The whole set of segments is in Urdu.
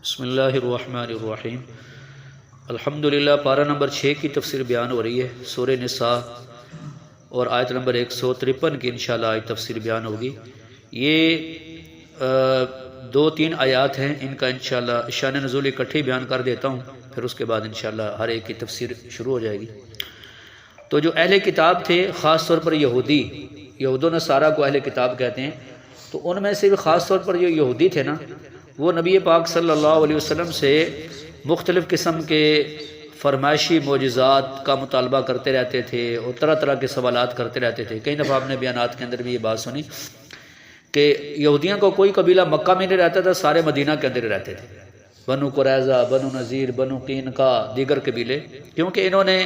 بسم اللہ الرحمن الرحیم۔ الحمدللہ پارہ نمبر 6 کی تفسیر بیان ہو رہی ہے، سورہ نساء اور آیت نمبر 153 کی انشاءاللہ آج تفسیر بیان ہوگی۔ یہ 2-3 آیات ہیں، ان کا انشاءاللہ شان نزول اکٹھے بیان کر دیتا ہوں، پھر اس کے بعد انشاءاللہ ہر ایک کی تفسیر شروع ہو جائے گی۔ تو جو اہل کتاب تھے، خاص طور پر یہود و نصارہ کو اہل کتاب کہتے ہیں، تو ان میں سے بھی خاص طور پر جو یہودی تھے نا، وہ نبی پاک صلی اللہ علیہ وسلم سے مختلف قسم کے فرمائشی معجزات کا مطالبہ کرتے رہتے تھے اور طرح طرح کے سوالات کرتے رہتے تھے۔ کئی دفعہ آپ نے بیانات کے اندر بھی یہ بات سنی کہ یہودیوں کو کوئی قبیلہ مکہ میں نہیں رہتا تھا، سارے مدینہ کے اندر رہتے تھے، بنو قریظہ، بنو نذیر، بنو قینقاع، دیگر قبیلے، کیونکہ انہوں نے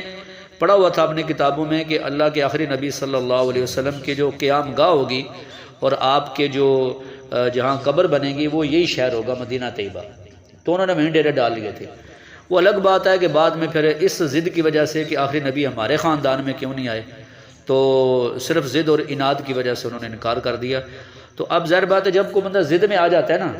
پڑھا ہوا تھا اپنی کتابوں میں کہ اللہ کے آخری نبی صلی اللہ علیہ وسلم کی جو قیام گاہ ہوگی اور آپ کے جو جہاں قبر بنے گی وہ یہی شہر ہوگا، مدینہ طیبہ، تو انہوں نے وہیں ڈیرے ڈال لیے تھے۔ وہ الگ بات ہے کہ بعد میں پھر اس ضد کی وجہ سے کہ آخری نبی ہمارے خاندان میں کیوں نہیں آئے، تو صرف ضد اور اناد کی وجہ سے انہوں نے انکار کر دیا۔ تو اب ظاہر بات ہے جب کوئی بندہ ضد میں آ جاتا ہے نا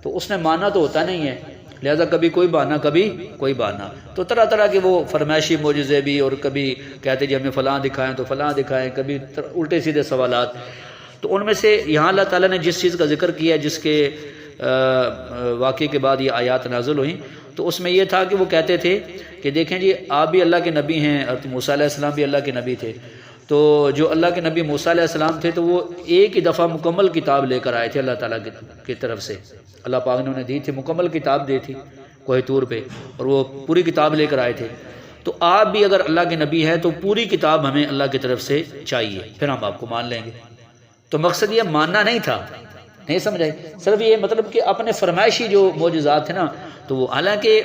تو اس نے ماننا تو ہوتا نہیں ہے، لہذا کبھی کوئی بہانہ کبھی کوئی بہانہ، تو طرح طرح کے وہ فرمائشی معجزے بھی، اور کبھی کہتے جی ہمیں فلاں دکھائیں تو فلاں دکھائیں، کبھی الٹے سیدھے سوالات۔ تو ان میں سے یہاں اللہ تعالیٰ نے جس چیز کا ذکر کیا، جس کے واقعے کے بعد یہ آیات نازل ہوئیں، تو اس میں یہ تھا کہ وہ کہتے تھے کہ دیکھیں جی آپ بھی اللہ کے نبی ہیں، حضرت موسیٰ علیہ السلام بھی اللہ کے نبی تھے، تو جو اللہ کے نبی موسیٰ علیہ السلام تھے تو وہ ایک ہی دفعہ مکمل کتاب لے کر آئے تھے اللہ تعالیٰ کی طرف سے، اللہ پاک نے انہیں دی تھی، مکمل کتاب دی تھی کوہ طور پہ، اور وہ پوری کتاب لے کر آئے تھے۔ تو آپ بھی اگر اللہ کے نبی ہیں تو پوری کتاب ہمیں اللہ کی طرف سے چاہیے، پھر ہم آپ کو مان لیں گے۔ تو مقصد یہ ماننا نہیں تھا، نہیں سمجھائے، صرف یہ مطلب کہ اپنے فرمائشی جو معجزات ہیں نا، تو وہ حالانکہ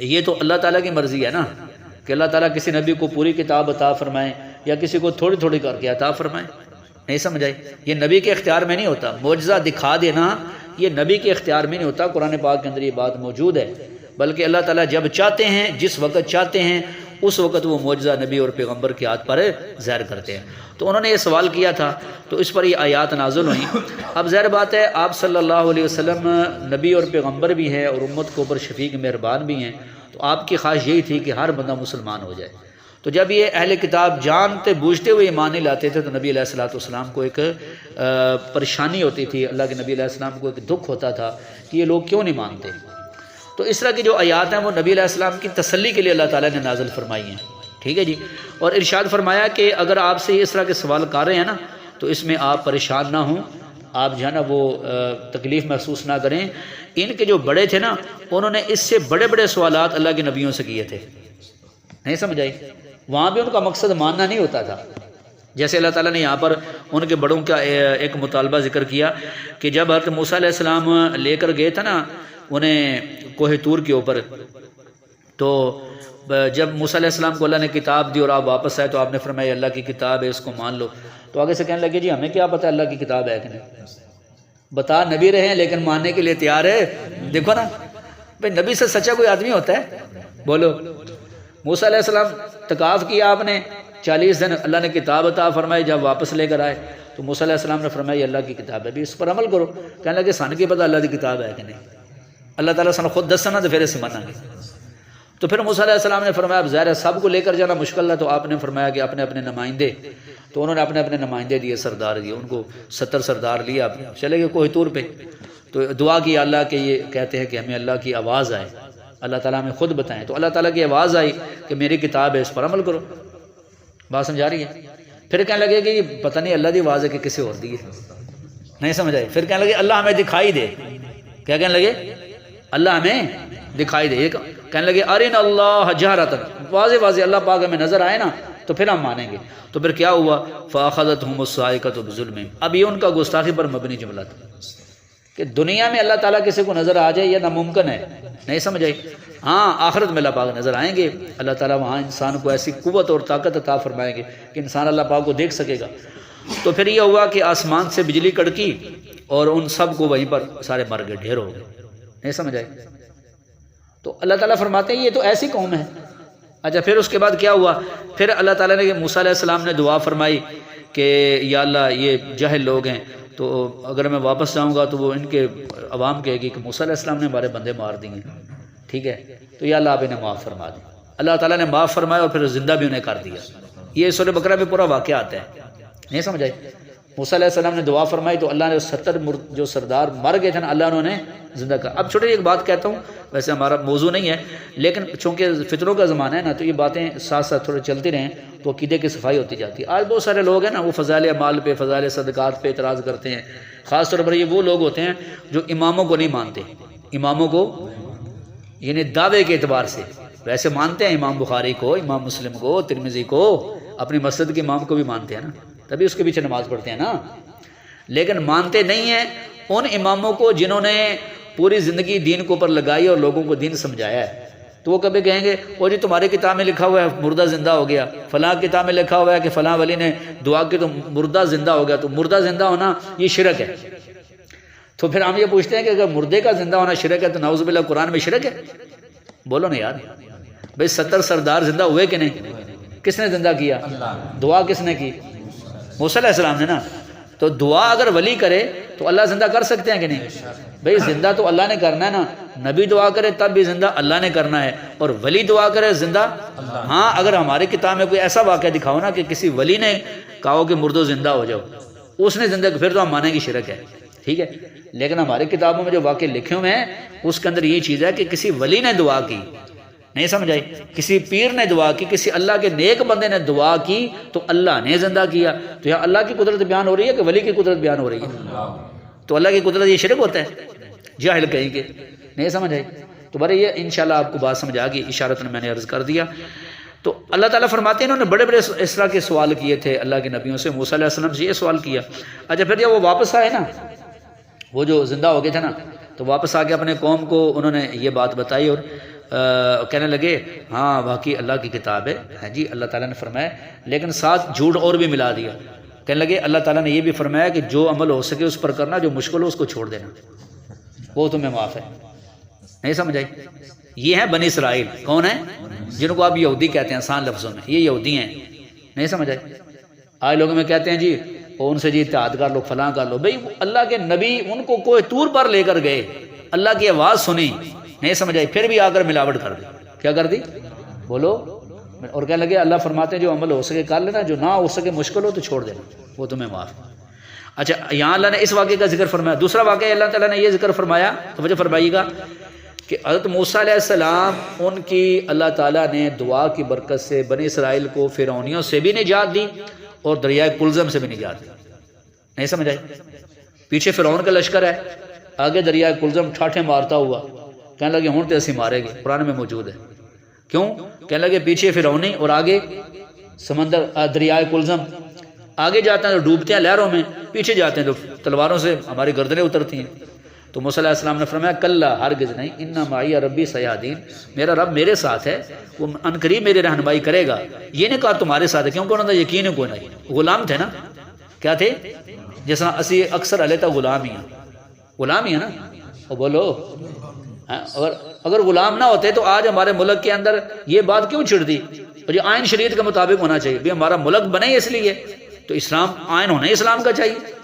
یہ تو اللہ تعالیٰ کی مرضی ہے نا کہ اللہ تعالیٰ کسی نبی کو پوری کتاب عطا فرمائے یا کسی کو تھوڑی تھوڑی کر کے عطا فرمائے، نہیں سمجھائے، یہ نبی کے اختیار میں نہیں ہوتا، معجزہ دکھا دینا یہ نبی کے اختیار میں نہیں ہوتا، قرآن پاک کے اندر یہ بات موجود ہے، بلکہ اللہ تعالیٰ جب چاہتے ہیں، جس وقت چاہتے ہیں، اس وقت وہ معجزہ نبی اور پیغمبر کے ہاتھ پر ظاہر کرتے ہیں۔ تو انہوں نے یہ سوال کیا تھا، تو اس پر یہ آیات نازل ہوئیں۔ اب ظاہر بات ہے آپ صلی اللہ علیہ وسلم نبی اور پیغمبر بھی ہیں اور امت کے اوپر شفیق مہربان بھی ہیں، تو آپ کی خواہش یہی تھی کہ ہر بندہ مسلمان ہو جائے۔ تو جب یہ اہل کتاب جانتے بوجھتے ہوئے ایمان نہیں لاتے تھے تو نبی علیہ السلام کو ایک پریشانی ہوتی تھی، اللہ کے نبی علیہ السلام کو ایک دکھ ہوتا تھا کہ یہ لوگ کیوں نہیں مانتے۔ تو اس طرح کی جو آیات ہیں وہ نبی علیہ السلام کی تسلی کے لیے اللہ تعالیٰ نے نازل فرمائی ہیں، ٹھیک ہے جی، اور ارشاد فرمایا کہ اگر آپ سے اس طرح کے سوال کر رہے ہیں نا تو اس میں آپ پریشان نہ ہوں، آپ جو ہے نا وہ تکلیف محسوس نہ کریں۔ ان کے جو بڑے تھے نا انہوں نے اس سے بڑے بڑے سوالات اللہ کے نبیوں سے کیے تھے، نہیں سمجھ آئی، وہاں بھی ان کا مقصد ماننا نہیں ہوتا تھا۔ جیسے اللہ تعالیٰ نے یہاں پر ان کے بڑوں کا ایک مطالبہ ذکر کیا کہ جب حضرت موسیٰ علیہ السلام لے کر گئے تھے نا انہیں کوہ طور کے اوپر، تو جب موسیٰ علیہ السلام کو اللہ نے کتاب دی اور آپ واپس آئے تو آپ نے فرمایا اللہ کی کتاب ہے، اس کو مان لو۔ تو آگے سے کہنے لگے جی ہمیں کیا پتہ اللہ کی کتاب ہے کہ نہیں، بتا نبی رہے ہیں لیکن ماننے کے لیے تیار ہے۔ دیکھو نا بھائی نبی سے سچا کوئی آدمی ہوتا ہے، بولو۔ موسیٰ علیہ السلام تکاف کیا آپ نے 40 دن، اللہ نے کتاب عطا فرمائی، جب واپس لے کر آئے تو موسیٰ علیہ السلام نے فرمایا اللہ کی کتاب ہے، بھی اس پر عمل کرو۔ کہنے لگے سن کے پتہ اللہ کی کتاب ہے کہ نہیں، اللہ تعالیٰ سن خود دسنا تو پھر اسے مانا گے۔ تو پھر موسیٰ علیہ السلام نے فرمایا اب ظاہر ہے سب کو لے کر جانا مشکل ہے، تو آپ نے فرمایا کہ اپنے اپنے نمائندے، تو انہوں نے اپنے اپنے نمائندے دیے، سردار دیے، ان کو 70 سردار لیے، آپ چلے گئے کوہ طور پہ۔ تو دعا کی اللہ کہ یہ کہتے ہیں کہ ہمیں اللہ کی آواز آئے، اللہ تعالیٰ ہمیں خود بتائیں، تو اللہ تعالیٰ کی آواز آئی کہ میری کتاب ہے اس پر عمل کرو۔ بات سمجھا رہی ہے؟ پھر کہنے لگے کہ یہ پتہ نہیں اللہ کی آواز ہے کہ کسی اور دی ہے، نہیں سمجھ آئی۔ پھر کہنے لگے اللہ ہمیں دکھائی دے، کیا کہنے لگے؟ اللہ ہمیں دکھائی دے، کہنے لگے ارنا اللہ جہرتاً، واضح واضح اللہ پاک ہمیں نظر آئے نا تو پھر ہم مانیں گے۔ تو پھر کیا ہوا؟ فاخذتهم الصاعقۃ بظلمہم، اب یہ ان کا گستاخی پر مبنی جملہ تھا کہ دنیا میں اللہ تعالیٰ کسی کو نظر آ جائے یہ ناممکن ہے، نہیں سمجھ آئی۔ ہاں آخرت میں اللہ پاک نظر آئیں گے، اللہ تعالیٰ وہاں انسان کو ایسی قوت اور طاقت عطا فرمائیں گے کہ انسان اللہ پاک کو دیکھ سکے گا۔ تو پھر یہ ہوا کہ آسمان سے بجلی کڑکی اور ان سب کو وہیں پر سارے مر گئے، ڈھیر ہو گئے، نہیں سمجھ آئی۔ تو اللہ تعالیٰ فرماتے ہیں یہ تو ایسی قوم ہے اچھا پھر اس کے بعد کیا ہوا؟ پھر اللہ تعالیٰ نے موسیٰ علیہ السلام نے دعا فرمائی کہ یا اللہ یہ جاہل لوگ ہیں، تو اگر میں واپس جاؤں گا تو وہ ان کے عوام کہے گی کہ موسیٰ علیہ السلام نے ہمارے بندے مار دیے، ٹھیک ہے، تو یا اللہ آپ انہیں معاف فرما دیں۔ اللہ تعالیٰ نے معاف فرمایا اور پھر زندہ بھی انہیں کر دیا۔ یہ سورہ بقرہ میں پورا واقعہ آتا ہے، نہیں سمجھ آئی؟ موسیٰ علیہ السلام نے دعا فرمائی تو اللہ نے 70 جو سردار مر گئے تھے نا، اللہ انہوں نے زندہ کر۔ اب چھوٹی ایک بات کہتا ہوں، ویسے ہمارا موضوع نہیں ہے، لیکن چونکہ فطروں کا زمانہ ہے نا، تو یہ باتیں ساتھ ساتھ تھوڑے چلتی رہیں تو عقیدے کی صفائی ہوتی جاتی ہے۔ آج بہت سارے لوگ ہیں نا، وہ فضائل اعمال پہ، فضائل صدقات پہ اعتراض کرتے ہیں۔ خاص طور پر یہ وہ لوگ ہوتے ہیں جو اماموں کو نہیں مانتے، اماموں کو یعنی دعوے کے اعتبار سے ویسے مانتے ہیں، امام بخاری کو، امام مسلم کو، ترمذی کو، اپنی مسجد کے امام کو بھی مانتے ہیں نا، تبھی اس کے پیچھے نماز پڑھتے ہیں نا، لیکن مانتے نہیں ہیں ان اماموں کو جنہوں نے پوری زندگی دین کو اوپر لگائی اور لوگوں کو دین سمجھایا ہے۔ تو وہ کبھی کہیں گے وہ جی تمہاری کتاب میں لکھا ہوا ہے مردہ زندہ ہو گیا، فلاں کتاب میں لکھا ہوا ہے کہ فلاں ولی نے دعا کی تو مردہ زندہ ہو گیا، تو مردہ زندہ ہونا یہ شرک ہے۔ تو پھر ہم یہ پوچھتے ہیں کہ اگر مردے کا زندہ ہونا شرک ہے تو نعوذ باللہ قرآن میں شرک ہے؟ بولو نا یار، بھئی 70 سردار زندہ ہوئے کہ نہیں؟ کس نے زندہ کیا؟ دعا کس نے کی؟ موسیٰ علیہ السلام نے نا۔ تو دعا اگر ولی کرے تو اللہ زندہ کر سکتے ہیں کہ نہیں؟ بھئی زندہ تو اللہ نے کرنا ہے نا، نبی دعا کرے تب بھی زندہ اللہ نے کرنا ہے، اور ولی دعا کرے زندہ ہاں۔ اگر ہماری کتاب میں کوئی ایسا واقعہ دکھاؤ نا کہ کسی ولی نے کہا کہ مردو زندہ ہو جاؤ، اس نے زندہ، پھر تو ہم مانیں گے شرک ہے، ٹھیک ہے۔ لیکن ہماری کتابوں میں جو واقعے لکھے ہوئے ہیں اس کے اندر یہ چیز ہے کہ کسی ولی نے دعا کی، نہیں سمجھ آئی؟ کسی پیر نے دعا کی، کسی اللہ کے نیک بندے نے دعا کی تو اللہ نے زندہ کیا۔ تو یہاں اللہ کی قدرت بیان ہو رہی ہے کہ ولی کی قدرت بیان ہو رہی ہے؟ تو اللہ کی قدرت یہ شرک ہوتا ہے؟ جاہل کہیں گے، نہیں سمجھ آئی؟ تو بڑے یہ انشاءاللہ آپ کو بات سمجھ آ گئی، اشارتاً میں نے عرض کر دیا۔ تو اللہ تعالیٰ فرماتے ہیں انہوں نے بڑے بڑے اس طرح کے سوال کیے تھے اللہ کے نبیوں سے، موسیٰ علیہ السلام سے یہ سوال کیا۔ اچھا پھر جب وہ واپس آئے نا، وہ جو زندہ ہو گئے تھے نا، تو واپس آ کے اپنے قوم کو انہوں نے یہ بات بتائی اور کہنے لگے ہاں واقعی اللہ کی کتاب ہے، ہاں جی اللہ تعالیٰ نے فرمایا، لیکن ساتھ جھوٹ اور بھی ملا دیا۔ کہنے لگے اللہ تعالیٰ نے یہ بھی فرمایا کہ جو عمل ہو سکے اس پر کرنا، جو مشکل ہو اس کو چھوڑ دینا، وہ تمہیں معاف ہے، نہیں سمجھ آئی؟ یہ ہیں بنی اسرائیل، کون ہیں؟ جن کو آپ یہودی کہتے ہیں آسان لفظوں میں، یہ یہودی ہیں، نہیں سمجھ آئی؟ آج لوگوں میں کہتے ہیں جی ان سے جی اتحاد کر لو، فلاں کر لو۔ بھئی اللہ کے نبی ان کو کوہ طور پر لے کر گئے، اللہ کی آواز سنی، نہیں سمجھ آئی، پھر بھی آ کر ملاوٹ کر دی۔ کیا کر دی؟ بولو۔ اور کہنے لگے اللہ فرماتے ہیں جو عمل ہو سکے کر لینا، جو نہ ہو سکے مشکل ہو تو چھوڑ دینا، وہ تمہیں معاف۔ اچھا یہاں اللہ نے اس واقعے کا ذکر فرمایا۔ دوسرا واقعہ اللہ تعالیٰ نے یہ ذکر فرمایا، توجہ فرمائیے گا، کہ حضرت موسیٰ علیہ السلام ان کی اللہ تعالیٰ نے دعا کی برکت سے بنی اسرائیل کو فرعونیوں سے بھی نجات دی اور دریائے کلزم سے بھی نجات دی، نہیں سمجھ آئی؟ پیچھے فرعون کا لشکر ہے، آگے دریائے کلزم ٹھاٹھے مارتا ہوا، کہنے لگے ہوں تو ایسی مارے گے، قرآن میں موجود ہے۔ کیوں؟ کہنے لگے پیچھے فرعونی اور آگے سمندر دریائے کلزم، آگے جاتے ہیں تو ڈوبتے ہیں لہروں میں، پیچھے جاتے ہیں تو تلواروں سے ہماری گردنیں اترتی ہیں۔ تو موسیٰ علیہ السلام نے فرمایا کلا ہرگز نہیں، انا معی ربی سیہدین، میرا رب میرے ساتھ ہے، وہ عنقریب میری رہنمائی کرے گا۔ یہ نہیں کہا تمہارے ساتھ ہے، کیونکہ انہوں نے یقین کوئی نہیں، غلام تھے نا، کیا تھے؟ جس طرح اسی اکثر علیہ تھا غلام ہی ہیں، غلام ہی ہے نا، وہ بولو اگر غلام نہ ہوتے تو آج ہمارے ملک کے اندر یہ بات کیوں چھڑ دی؟ اور یہ آئین شریعت کے مطابق ہونا چاہیے، بھی ہمارا ملک بنے اس لیے تو اسلام آئین ہونا اسلام کا چاہیے۔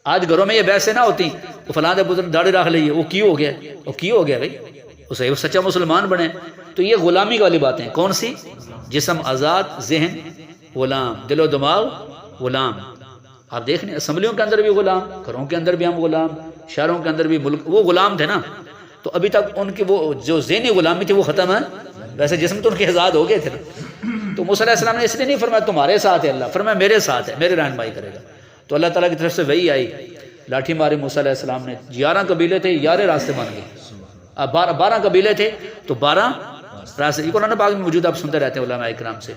آج گھروں میں یہ بحثیں نہ ہوتی، وہ فلاں دے پتر داڑھی رکھ لئیے، وہ کی ہو گیا، وہ کی ہو گیا بھائی، اسے سچا مسلمان بنے۔ تو یہ غلامی والی باتیں کون سی؟ جسم آزاد، ذہن غلام، دل و دماغ غلام۔ آپ دیکھ لیں اسمبلیوں کے اندر بھی غلام، گھروں کے اندر بھی ہم غلام، شہروں کے اندر بھی ملک، وہ غلام تھے نا۔ تو ابھی تک ان کی وہ جو ذہنی غلامی تھی وہ ختم ہے، ویسے جسم تو ان کے آزاد ہو گئے تھے نا۔ تو موسیٰ علیہ السلام نے اس لیے نہیں فرمایا تمہارے ساتھ ہے اللہ، فرمایا میرے ساتھ ہے، میرے رہنمائی کرے گا۔ تو اللہ تعالیٰ کی طرف سے وحی آئی، لاٹھی ماری موسیٰ علیہ السلام نے، 11 قبیلے تھے، 11 راستے بن گئے، اب 12 قبیلے تھے تو 12 راستے، یہ قرآن پاک میں موجود، آپ سنتے رہتے ہیں علماء اکرام سے۔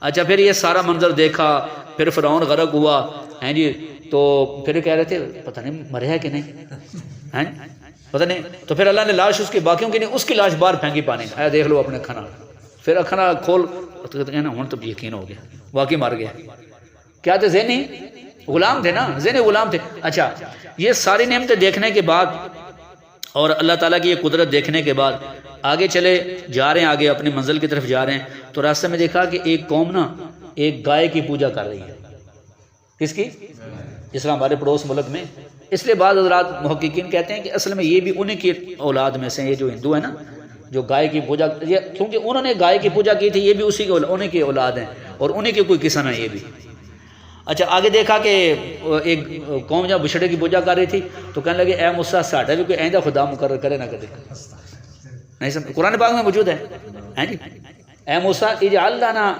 اچھا پھر یہ سارا منظر دیکھا، پھر فرعون غرق ہوا، ہیں جی، تو پھر کہہ رہے تھے پتہ نہیں مرے ہے کہ نہیں، ہیں پتہ نہیں۔ تو پھر اللہ نے لاش اس کے باقیوں کی نہیں، اس کی لاش باہر پھینکی پانی، آیا دیکھ لو اپنے کھانا، پھر کھانا کھول نا، ہوں تو یقین ہو گیا واقعی مر گیا۔ کیا تھے؟ ذہنی غلام تھے نا، ذہنی غلام تھے۔ اچھا یہ ساری نعمتیں دیکھنے کے بعد اور اللہ تعالیٰ کی یہ قدرت دیکھنے کے بعد آگے چلے جا رہے ہیں، آگے اپنی منزل کی طرف جا رہے ہیں تو راستے میں دیکھا کہ ایک قوم نا ایک گائے کی پوجا کر رہی ہے. کس کی؟ جس طرح ہمارے پڑوس ملک میں. اس لیے بعض حضرات محققین کہتے ہیں کہ اصل میں یہ بھی انہیں کی اولاد میں سے، یہ جو ہندو ہیں نا جو گائے کی پوجا، کیونکہ انہوں نے گائے کی پوجا کی تھی، یہ بھی اسی کے انہیں کی اولاد ہیں اور انہیں کی کوئی قسم ہے یہ بھی. اچھا آگے دیکھا کہ ایک قوم جب بچھڑے کی پوجا کر رہی تھی تو کہنے لگے اے موسیٰ ساڈا بھی کوئی آئندہ خدا مقرر کرے نہ کرے. نہیں سمجھ، قرآن پاک میں موجود ہے جی، اے موسیٰ اجعل لنا،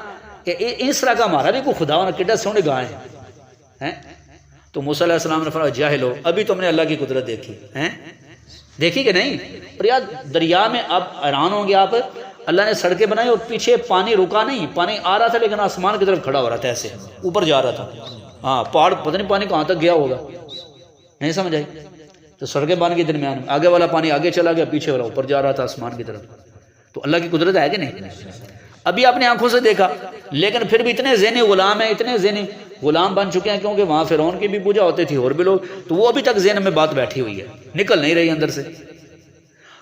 کہ اس طرح کا ہمارا بھی کوئی خدا ہونا، کڈا سونے گائے ہیں. تو موسیٰ علیہ السلام نے فرمایا جاہلو، ابھی تم نے اللہ کی قدرت دیکھی ہیں، دیکھی کہ نہیں؟ اور یار دریا میں اب حیران ہوں گے آپ، اللہ نے سڑکیں بنائی اور پیچھے پانی رکا نہیں، پانی آ رہا تھا لیکن آسمان کی طرف کھڑا ہو رہا تھا، ایسے اوپر جا رہا تھا. ہاں پہاڑ پتہ نہیں پانی کہاں تک گیا ہوگا، نہیں سمجھ آئی؟ تو سڑکیں بن کے درمیان میں آگے والا پانی آگے چلا گیا، پیچھے والا اوپر جا رہا تھا آسمان کی طرف. تو اللہ کی قدرت ہے کہ نہیں؟ ابھی آپ نے آنکھوں سے دیکھا، لیکن پھر بھی اتنے ذہنی غلام ہیں، اتنے ذہنی غلام بن چکے ہیں، کیونکہ وہاں فرعون کی بھی پوجا ہوتی تھی اور بھی لوگ، تو وہ ابھی تک ذہن میں بات بیٹھی ہوئی ہے، نکل نہیں رہی اندر سے.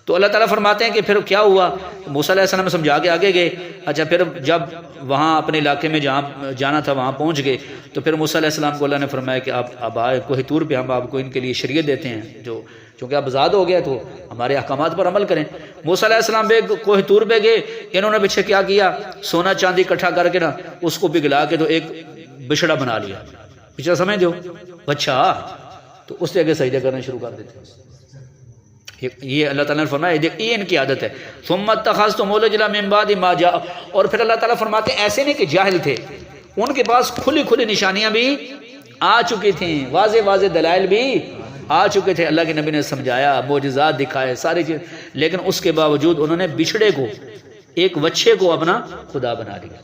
تو اللہ تعالیٰ فرماتے ہیں کہ پھر کیا ہوا، موسیٰ علیہ السلام سمجھا کے آگے گئے. اچھا پھر جب وہاں اپنے علاقے میں جہاں جانا تھا وہاں پہنچ گئے تو پھر موسیٰ علیہ السلام کو اللہ نے فرمایا کہ آپ اب آئے کوہ طور پہ، ہم آپ کو ان کے لیے شریعت دیتے ہیں، جو چونکہ آپ آزاد ہو گیا تو ہمارے احکامات پر عمل کریں. موسیٰ علیہ السلام بھی کوہ طور پہ گئے، انہوں نے پیچھے کیا کیا، سونا چاندی اکٹھا کر کے نا اس کو پگھلا کے تو ایک بچڑا بنا لیا. پچھڑا سمجھ دو بچہ، تو اس سے آگے سجدے کرنا شروع کر دیتے. یہ اللہ تعالیٰ نے فرمایا یہ ان کی عادت ہے. ثم اتخذتم العجل من بعد ما جاء، اور پھر اللہ تعالیٰ فرماتے ہیں ایسے نہیں کہ جاہل تھے، ان کے پاس کھلی کھلی نشانیاں بھی آ چکی تھیں، واضح واضح دلائل بھی آ چکے تھے، اللہ کے نبی نے سمجھایا، معجزات دکھائے، ساری چیز، لیکن اس کے باوجود انہوں نے بچھڑے کو، ایک بچے کو اپنا خدا بنا لیا.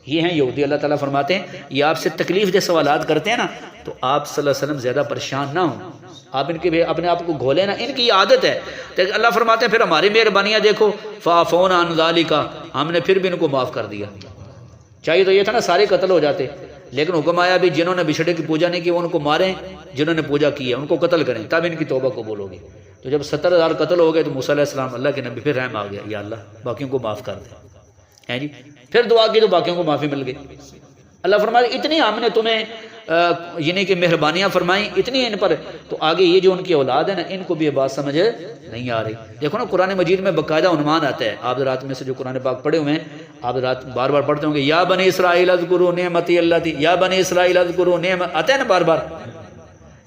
یہ ہیں یہودی. اللہ تعالیٰ فرماتے ہیں یہ آپ سے تکلیف دہ سوالات کرتے ہیں نا تو آپ صلی اللہ علیہ وسلم زیادہ پریشان نہ ہوں، آپ ان کے اپنے آپ کو گھولے نا، ان کی یہ عادت ہے. تو اللہ فرماتے ہیں پھر ہماری مہربانیاں دیکھو، فعفونا عن ذالک، ہم نے پھر بھی ان کو معاف کر دیا. چاہیے تو یہ تھا نا سارے قتل ہو جاتے، لیکن حکم آیا بھی جنہوں نے بچھڑے کی پوجا نہیں کی وہ ان کو ماریں، جنہوں نے پوجا کی ہے ان کو قتل کریں، تب ان کی توبہ قبول ہوگی. تو جب 70,000 قتل ہو گئے تو موسیٰ علیہ السلام اللہ کے نبی پھر رحم آ گیا، یا اللہ باقیوں کو معاف کر دے ہیں جی. پھر دعا کی تو باقیوں کو معافی مل گئی. اللہ فرمایا اتنی ہم نے تمہیں یعنی کہ مہربانیاں فرمائیں اتنی ان پر، تو آگے یہ جو ان کی اولاد ہے نا ان کو بھی یہ بات سمجھ نہیں آ رہی. دیکھو نا قرآن مجید میں باقاعدہ عنوان آتا ہے، آپ رات میں سے جو قرآن پاک پڑھے ہوئے ہیں آپ رات بار بار پڑھتے ہوں گے، یا بنی اسرائیل اذکروا نعمتی التی، یا بنی اسرائیل اذکروا نعمت، آتا ہے نا بار بار.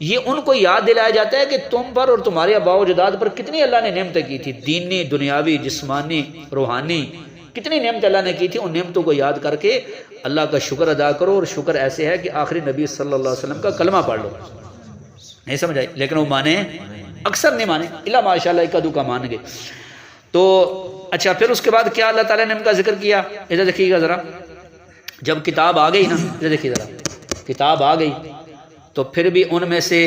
یہ ان کو یاد دلایا جاتا ہے کہ تم پر اور تمہارے آباء و اجداد پر کتنی اللہ نے نعمتیں کی تھی، دینی، دنیاوی، جسمانی، روحانی، کتنی نعمت اللہ نے کی تھی. ان نعمتوں کو یاد کر کے اللہ کا شکر ادا کرو، اور شکر ایسے ہے کہ آخری نبی صلی اللہ علیہ وسلم کا کلمہ پڑھ لو. نہیں سمجھ آئی؟ لیکن وہ مانے اکثر نہیں مانے، اللہ ماشاء اللہ ایک دو کا مان گئے. تو اچھا پھر اس کے بعد کیا اللہ تعالیٰ نے ان کا ذکر کیا، ادھر دیکھیے گا ذرا. جب کتاب آ گئی نا، ادھر دیکھیے ذرا، کتاب آ گئی تو پھر بھی ان میں سے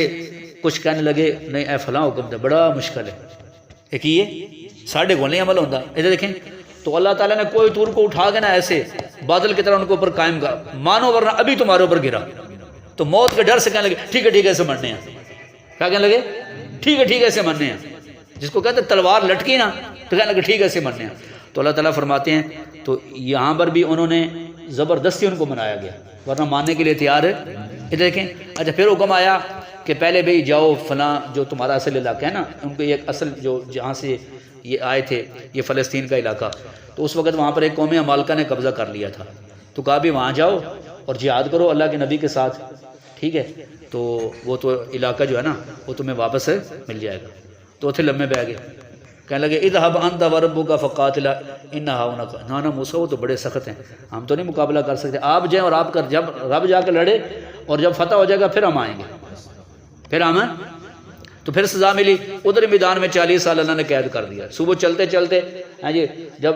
کچھ کہنے لگے نہیں اے فلاں حکم دے بڑا مشکل ہے، ایک یہ ساڑھے کو نہیں عمل ہوتا. ادھر دیکھیں تو اللہ تعالیٰ نے کوئی طور کو اٹھا کے نا ایسے بادل کی طرح ان کو اوپر قائم کر، مانو ورنہ ابھی تمہارے اوپر گرا. تو موت کے ڈر سے کہنے لگے ٹھیک ہے ایسے مرنے ہیں. کیا کہنے لگے؟ ٹھیک ہے ایسے مرنے ہیں. جس کو کہتے تلوار لٹکی نا تو کہنے لگے ٹھیک ہے ایسے مرنے ہیں. تو اللہ تعالیٰ فرماتے ہیں تو یہاں پر بھی انہوں نے زبردستی ان کو منایا گیا، ورنہ ماننے کے لیے تیار ہے. ادھر دیکھیں. اچھا پھر حکم آیا کہ پہلے بھائی جاؤ فلاں جو تمہارا اصل علاقہ ہے نا، ان کو ایک اصل جو جہاں سے یہ آئے تھے یہ فلسطین کا علاقہ، تو اس وقت وہاں پر ایک قوم عمالقہ نے قبضہ کر لیا تھا. تو کہا بھی وہاں جاؤ اور جہاد کرو اللہ کے نبی کے ساتھ، ٹھیک ہے، تو وہ تو علاقہ جو ہے نا وہ تمہیں واپس مل جائے گا. تو اتنے لمحے بہ گئے، کہنے لگے اذهب انت وربك فقاتلا ان هؤلاء، نا موسیٰ وہ تو بڑے سخت ہیں، ہم تو نہیں مقابلہ کر سکتے، آپ جائیں اور آپ کر، جب رب جا کے لڑے اور جب فتح ہو جائے گا پھر ہم آئیں گے، پھر ہم. تو پھر سزا ملی، ادھر میدان میں 40 سال اللہ نے قید کر دیا. صبح چلتے چلتے ہاں جی جب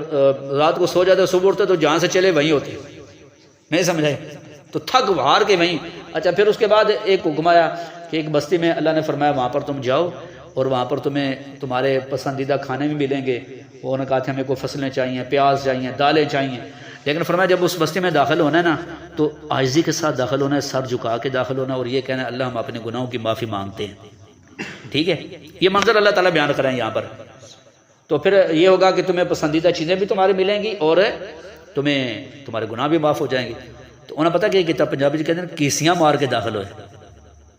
رات کو سو جاتے صبح اٹھتے تو جہاں سے چلے وہیں ہوتے، نہیں سمجھائے، تو تھک ہار کے وہیں. اچھا پھر اس کے بعد ایک حکم آیا کہ ایک بستی میں اللہ نے فرمایا وہاں پر تم جاؤ اور وہاں پر تمہیں تمہارے پسندیدہ کھانے بھی ملیں گے. وہ انہوں نے کہا تھا ہمیں کوئی فصلیں چاہیے، پیاز چاہیے، دالیں چاہیے. لیکن فرمایا جب اس بستی میں داخل ہونا ہے نا تو عاجزی کے ساتھ داخل ہونا ہے، سر جھکا کے داخل ہونا اور یہ کہنا ہے اللہ ہم اپنے گناہوں کی معافی مانگتے ہیں. ٹھیک ہے، یہ منظر اللہ تعالیٰ بیان کریں یہاں پر. تو پھر یہ ہوگا کہ تمہیں پسندیدہ چیزیں بھی تمہارے ملیں گی اور تمہیں تمہارے گناہ بھی معاف ہو جائیں گے. تو انہوں نے پتہ کہ کتاب پنجابی کہتے ہیں کیسیاں مار کے داخل ہوئے.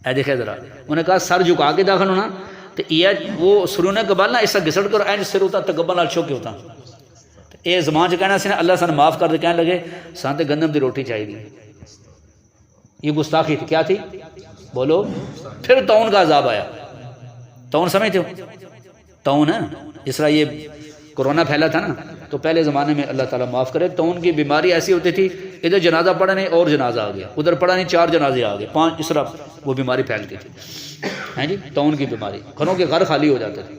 اے دیکھے ذرا, انہوں نے کہا سر جھکا کے داخل ہونا, تو یہ وہ سرون قبل نہ ایسا گھسڑ کر اینج سر ہوتا تکبر نال چھوکے ہوتا. یہ زمان چ کہنا سی نا اللہ سن معاف کر دے, کہنے لگے سان تے گندم دی روٹی چاہیے. یہ گستاخی تھی. کیا تھی بولو؟ پھر تون کا عذاب آیا. تون سمجھتے ہو؟ تون ہے جس طرح یہ کرونا پھیلا تھا نا, تو پہلے زمانے میں اللہ تعالیٰ معاف کرے, تون کی بیماری ایسی ہوتی تھی, ادھر جنازہ پڑھا نہیں اور جنازہ آ گیا, ادھر پڑھا نہیں 4 جنازے آ گئے, 5, اس طرح وہ بیماری پھیلتی تھی. ہیں جی, تون کی بیماری, گھروں کے گھر خالی ہو جاتے تھے.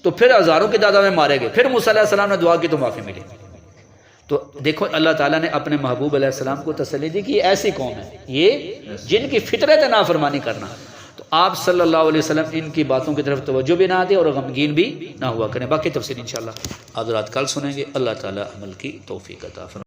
تو پھر ہزاروں کی تعداد میں مارے گئے. پھر موسیٰ علیہ السلام نے دعا کی تو معافی ملی. تو دیکھو اللہ تعالیٰ نے اپنے محبوب علیہ السلام کو تسلی دی کہ یہ ایسی قوم ہے, یہ جن کی فطرت ہے نافرمانی کرنا. تو آپ صلی اللہ علیہ وسلم ان کی باتوں کی طرف توجہ بھی نہ دیں اور غمگین بھی نہ ہوا کریں. باقی تفسیر انشاءاللہ حضرات کل سنیں گے. اللہ تعالیٰ عمل کی توفیق عطا فرمائے.